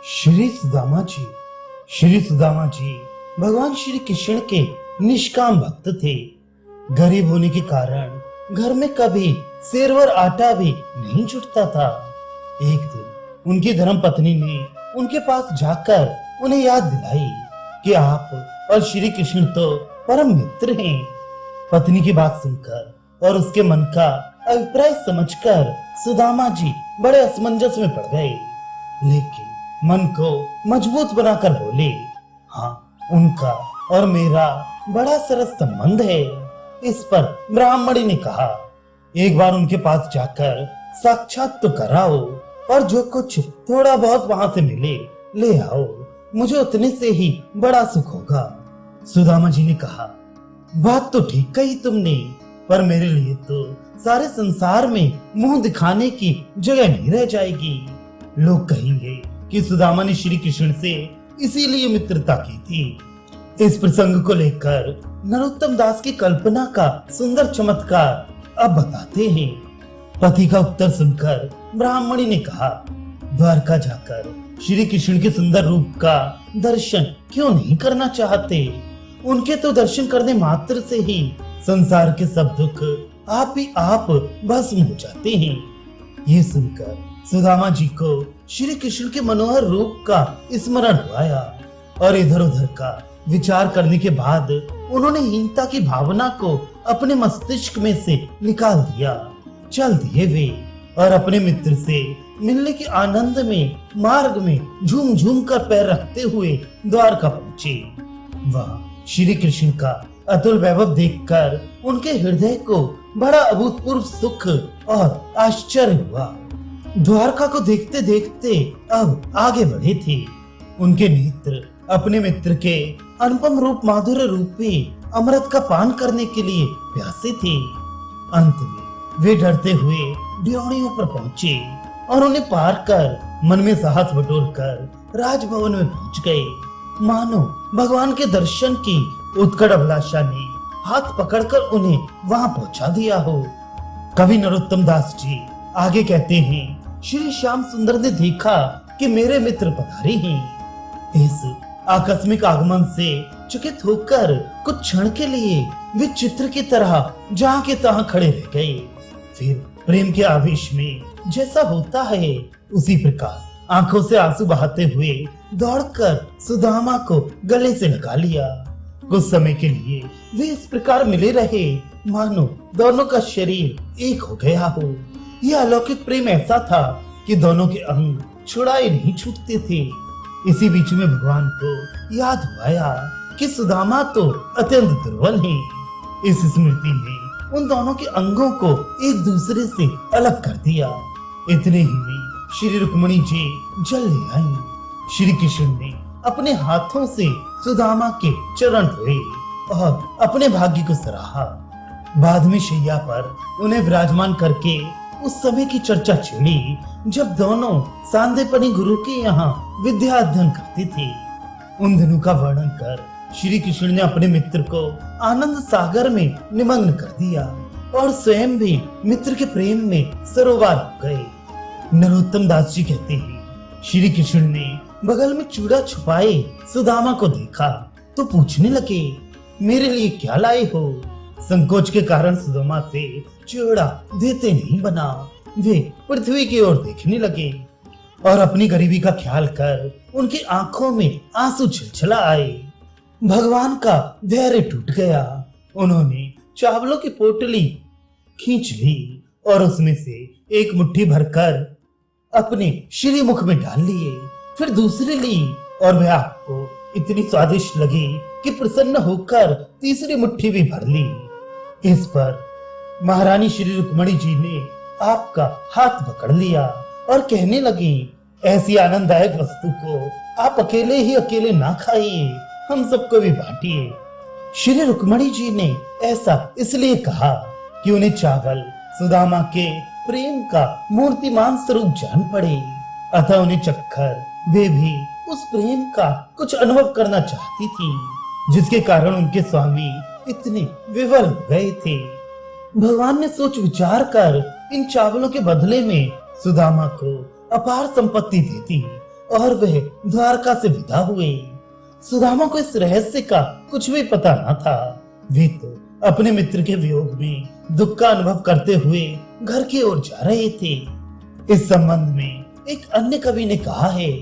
श्री सुदामा जी। श्री सुदामा जी भगवान श्री कृष्ण के निष्काम भक्त थे। गरीब होने के कारण घर में कभी सेरवर आटा भी नहीं जुटता था। एक दिन उनकी धर्म पत्नी ने उनके पास जाकर उन्हें याद दिलाई कि आप और श्री कृष्ण तो परम मित्र हैं। पत्नी की बात सुनकर और उसके मन का अभिप्राय समझकर सुदामा जी बड़े असमंजस में पड़ गए, लेकिन मन को मजबूत बनाकर बोले, हाँ, उनका और मेरा बड़ा सरस संबंध है। इस पर ब्राह्मणी ने कहा, एक बार उनके पास जाकर साक्षात तो कराओ और जो कुछ थोड़ा बहुत वहां से मिले ले आओ, मुझे उतने से ही बड़ा सुख होगा। सुदामा जी ने कहा, बात तो ठीक कही तुमने, पर मेरे लिए तो सारे संसार में मुंह दिखाने की जगह नहीं रह जाएगी। लोग कहेंगे कि सुदामा ने श्री कृष्ण से इसीलिए मित्रता की थी। इस प्रसंग को लेकर नरोत्तम दास की कल्पना का सुंदर चमत्कार अब बताते हैं। पति का उत्तर सुनकर ब्राह्मणी ने कहा, द्वारका जाकर श्री कृष्ण के सुंदर रूप का दर्शन क्यों नहीं करना चाहते? उनके तो दर्शन करने मात्र से ही संसार के सब दुख आप ही आप भस्म हो जाते हैं। ये सुनकर सुदामा जी को श्री कृष्ण के मनोहर रूप का स्मरण हुआ और इधर उधर का विचार करने के बाद उन्होंने हीनता की भावना को अपने मस्तिष्क में से निकाल दिया। चल दिए वे और अपने मित्र से मिलने के आनंद में मार्ग में झूम झूम कर पैर रखते हुए द्वारका पहुंचे। वहां श्री कृष्ण का अतुल वैभव देखकर उनके हृदय को बड़ा अभूतपूर्व सुख और आश्चर्य हुआ। द्वारका को देखते देखते अब आगे बढ़े थे। उनके नेत्र अपने मित्र के अनुपम रूप माधुर्य रूपी अमृत का पान करने के लिए प्यासे थे। अंत में वे डरते हुए ड्योढ़ियों पर पहुंचे और उन्हें पार कर मन में साहस बटोरकर राजभवन में पहुंच गए। मानो भगवान के दर्शन की उत्कट अभिलाषा ने हाथ पकड़कर उन्हें वहां पहुंचा दिया हो। कवि नरोत्तम दास जी आगे कहते हैं, श्री श्याम सुंदर ने देखा कि मेरे मित्र पधारे हैं। इस आकस्मिक आगमन से चकित होकर कुछ क्षण के लिए वे चित्र की तरह जहां के तहां खड़े रह गए। फिर प्रेम के आवेश में जैसा होता है उसी प्रकार आंखों से आंसू बहाते हुए दौड़कर सुदामा को गले से लगा लिया। कुछ समय के लिए वे इस प्रकार मिले रहे मानो दोनों का शरीर एक हो गया हो। यह अलौकिक प्रेम ऐसा था कि दोनों के अंग छुड़ाए नहीं छूटते थे। इसी बीच में भगवान को याद हुआ कि सुदामा तो अत्यंत दुर्बल हैं। इस स्मृति ने उन दोनों के अंगों को एक दूसरे से अलग कर दिया। इतने ही में श्री रुक्मिणी जी जल ले आई। श्री कृष्ण ने अपने हाथों से सुदामा के चरण धोए और अपने भाग्य को सराहा। बाद में शैया पर उन्हें विराजमान करके उस समय की चर्चा छिड़ी जब दोनों सांदेपनी गुरु के यहाँ विद्या अध्ययन करते थे। उन दिनों का वर्णन कर श्री कृष्ण ने अपने मित्र को आनंद सागर में निमग्न कर दिया और स्वयं भी मित्र के प्रेम में सरोवर हो गए। नरोत्तम दास जी कहते हैं, श्री कृष्ण ने बगल में चूड़ा छुपाए सुदामा को देखा तो पूछने लगे, मेरे लिए क्या लाए हो? संकोच के कारण सुदामा से चूड़ा देते नहीं बना। वे पृथ्वी की ओर देखने लगे और अपनी गरीबी का ख्याल कर उनकी आंखों में आंसू छलछला आए। भगवान का धैर्य टूट गया। उन्होंने चावलों की पोटली खींच ली और उसमें से एक मुट्ठी भरकर अपने श्री मुख में डाल लिए, फिर दूसरी ली और वह आपको इतनी स्वादिष्ट लगी कि प्रसन्न होकर तीसरी मुट्ठी भी भर ली। इस पर महारानी श्री रुक्मिणी जी ने आपका हाथ पकड़ लिया और कहने लगी, ऐसी आनंददायक वस्तु को आप अकेले ना खाइए, हम सबको भी बांटिए। श्री रुक्मिणी जी ने ऐसा इसलिए कहा कि उन्हें चावल सुदामा के प्रेम का मूर्तिमान स्वरूप जान पड़े, अतः उन्हें चखकर वे भी उस प्रेम का कुछ अनुभव करना चाहती थी, जिसके कारण उनके स्वामी इतने विवल हो गए थे। भगवान ने सोच विचार कर इन चावलों के बदले में सुदामा को अपार संपत्ति देती और वह द्वारका से विदा हुए। सुदामा को इस रहस्य का कुछ भी पता न था। वे तो अपने मित्र के वियोग में दुख का अनुभव करते हुए घर की ओर जा रहे थे। इस संबंध में एक अन्य कवि ने कहा है,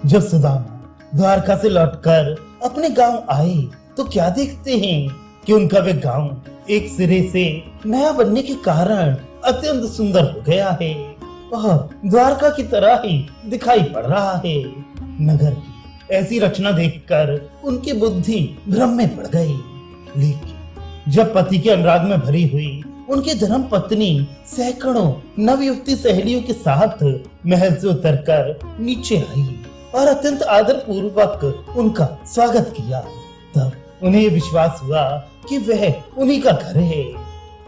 जब सुदामा द्वारका से लौटकर अपने गांव आए तो क्या देखते हैं कि उनका वे गांव एक सिरे से नया बनने के कारण अत्यंत सुंदर हो गया है और द्वारका की तरह ही दिखाई पड़ रहा है। नगर की ऐसी रचना देखकर उनकी बुद्धि भ्रम में पड़ गई। लेकिन जब पति के अनुराग में भरी हुई उनकी धर्म पत्नी सैकड़ों नवयुवती सहेलियों के साथ महल से उतरकर नीचे आई और अत्यंत आदर पूर्वक उनका स्वागत किया, तब उन्हें विश्वास हुआ कि वह उन्हीं का घर है।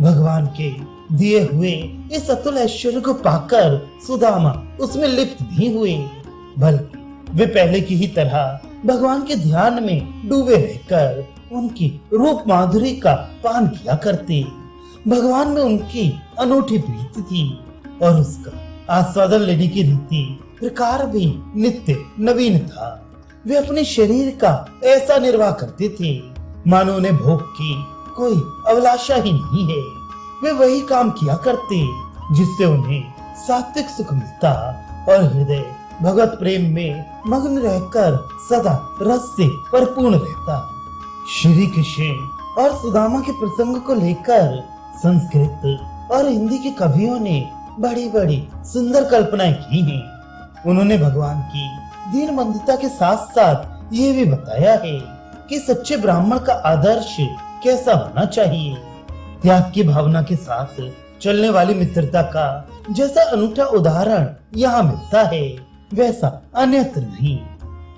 भगवान के दिए हुए इस अतुल ऐश्वर्य को पाकर सुदामा उसमें लिप्त नहीं हुए, बल्कि वे पहले की ही तरह भगवान के ध्यान में डूबे रहकर उनकी रूप माधुरी का पान किया करते। भगवान में उनकी अनूठी प्रीति थी और उसका आस्वादन लेने की रीति प्रकार भी नित्य नवीन था। वे अपने शरीर का ऐसा निर्वाह करते थे मानो उन्हें भोग की कोई अभिलाषा ही नहीं है। वे वही काम किया करते जिससे उन्हें सात्विक सुख मिलता और हृदय भगवत प्रेम में मग्न रहकर सदा रस से परिपूर्ण रहता। श्री कृष्ण और सुदामा के प्रसंग को लेकर संस्कृत और हिंदी के कवियों ने बड़ी बड़ी सुंदर कल्पनाएं की हैं। उन्होंने भगवान की दीन बंधुता के साथ साथ ये भी बताया है कि सच्चे ब्राह्मण का आदर्श कैसा होना चाहिए। त्याग की भावना के साथ चलने वाली मित्रता का जैसा अनूठा उदाहरण यहाँ मिलता है वैसा अन्यत्र नहीं।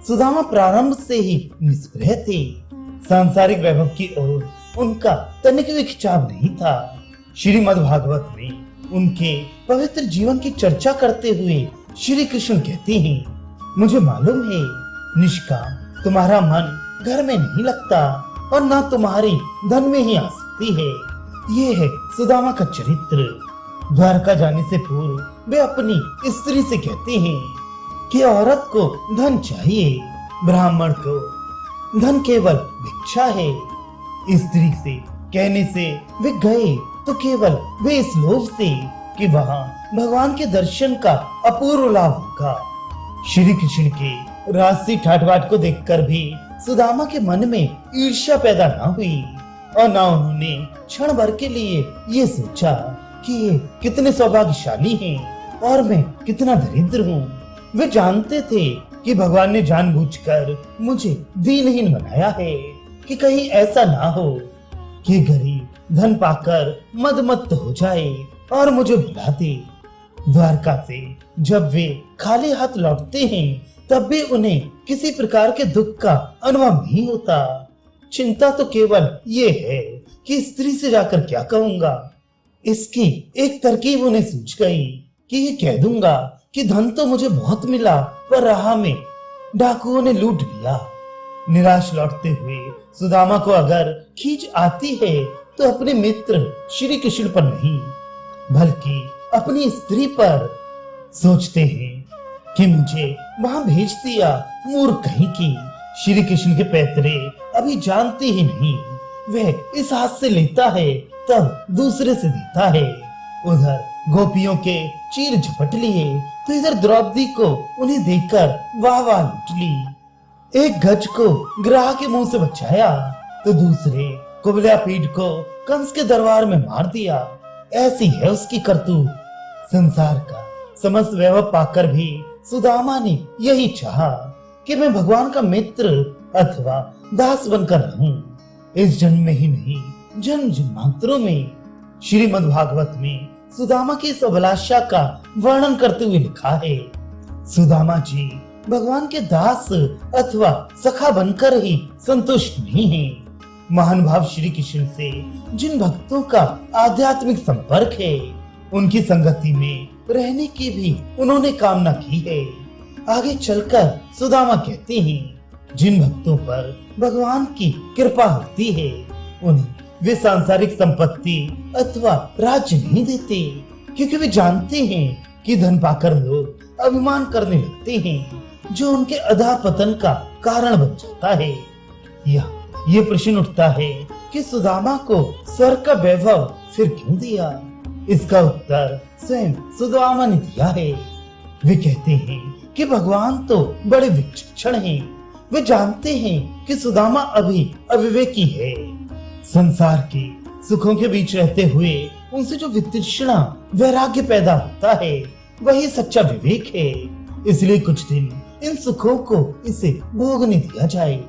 सुदामा प्रारंभ से ही निष्प्रह थे। सांसारिक वैभव की ओर उनका तनिक भी खिंचाव नहीं था। श्रीमद् भागवत में उनके पवित्र जीवन की चर्चा करते हुए श्री कृष्ण कहते हैं, मुझे मालूम है निष्काम तुम्हारा मन घर में नहीं लगता और न तुम्हारी धन में ही आसक्ति है। ये है सुदामा का चरित्र। द्वारका जाने से पूर्व वे अपनी स्त्री से कहते हैं कि औरत को धन चाहिए, ब्राह्मण को धन केवल भिक्षा है। स्त्री से कहने से वे गए तो केवल वे इस लोभ से कि वहाँ भगवान के दर्शन का अपूर्व लाभ होगा। श्री कृष्ण के राजसी ठाटबाट को देखकर भी सुदामा के मन में ईर्ष्या पैदा न हुई और न उन्होंने क्षण भर के लिए ये सोचा कि ये कितने सौभाग्यशाली हैं और मैं कितना दरिद्र हूँ। वे जानते थे कि भगवान ने जानबूझकर मुझे दीनहीन बनाया है कि कहीं ऐसा ना हो कि गरीब धन पाकर मदमत्त हो जाए और मुझे भुला दे। द्वारका से जब वे खाली हाथ लौटते हैं तब भी उन्हें किसी प्रकार के दुख का अनुभव नहीं होता। चिंता तो केवल ये है कि स्त्री से जाकर क्या कहूंगा। इसकी एक तरकीब उन्हें सूझ गई कि ये कह दूंगा कि धन तो मुझे बहुत मिला पर राह में डाकुओं ने लूट लिया। निराश लौटते हुए सुदामा को अगर खींच आती है तो अपने मित्र श्री कृष्ण पर नहीं बल्कि अपनी स्त्री पर। सोचते हैं कि मुझे वहां भेज दिया, मूर्ख कहीं की। श्री कृष्ण के पैतरे अभी जानते ही नहीं। वह इस हाथ से लेता है तब दूसरे से देता है। उधर गोपियों के चीर झपट लिए तो इधर द्रौपदी को उन्हें देखकर वाह वाह लूट ली। एक गज को ग्राह के मुंह से बचाया तो दूसरे कुबल्या पीठ को कंस के दरबार में मार दिया। ऐसी है उसकी करतूत। संसार का समस्त वैभव पाकर भी सुदामा ने यही चाहा कि मैं भगवान का मित्र अथवा दास बनकर रहूं। इस जन्म में ही नहीं जन्म जन्मांतरों में। श्रीमद् भागवत में सुदामा की इस अभिलाषा का वर्णन करते हुए लिखा है, सुदामा जी भगवान के दास अथवा सखा बनकर ही संतुष्ट नहीं है। महानुभाव श्री कृष्ण से जिन भक्तों का आध्यात्मिक संपर्क है उनकी संगति में रहने की भी उन्होंने कामना की है। आगे चलकर सुदामा कहते हैं, जिन भक्तों पर भगवान की कृपा होती है उन्हें वे सांसारिक संपत्ति अथवा राज्य नहीं देते, क्योंकि वे जानते हैं कि धन पाकर लोग अभिमान करने लगते हैं जो उनके अधःपतन का कारण बन जाता है। ये प्रश्न उठता है कि सुदामा को स्वर्ग का वैभव फिर क्यों दिया? इसका उत्तर स्वयं सुदामा ने दिया है। वे कहते हैं कि भगवान तो बड़े विचक्षण हैं। वे जानते हैं कि सुदामा अभी अविवेकी है। संसार के सुखों के बीच रहते हुए उनसे जो वितृष्णा वैराग्य पैदा होता है वही सच्चा विवेक है। इसलिए कुछ दिन इन सुखों को इसे भोगने दिया जाए।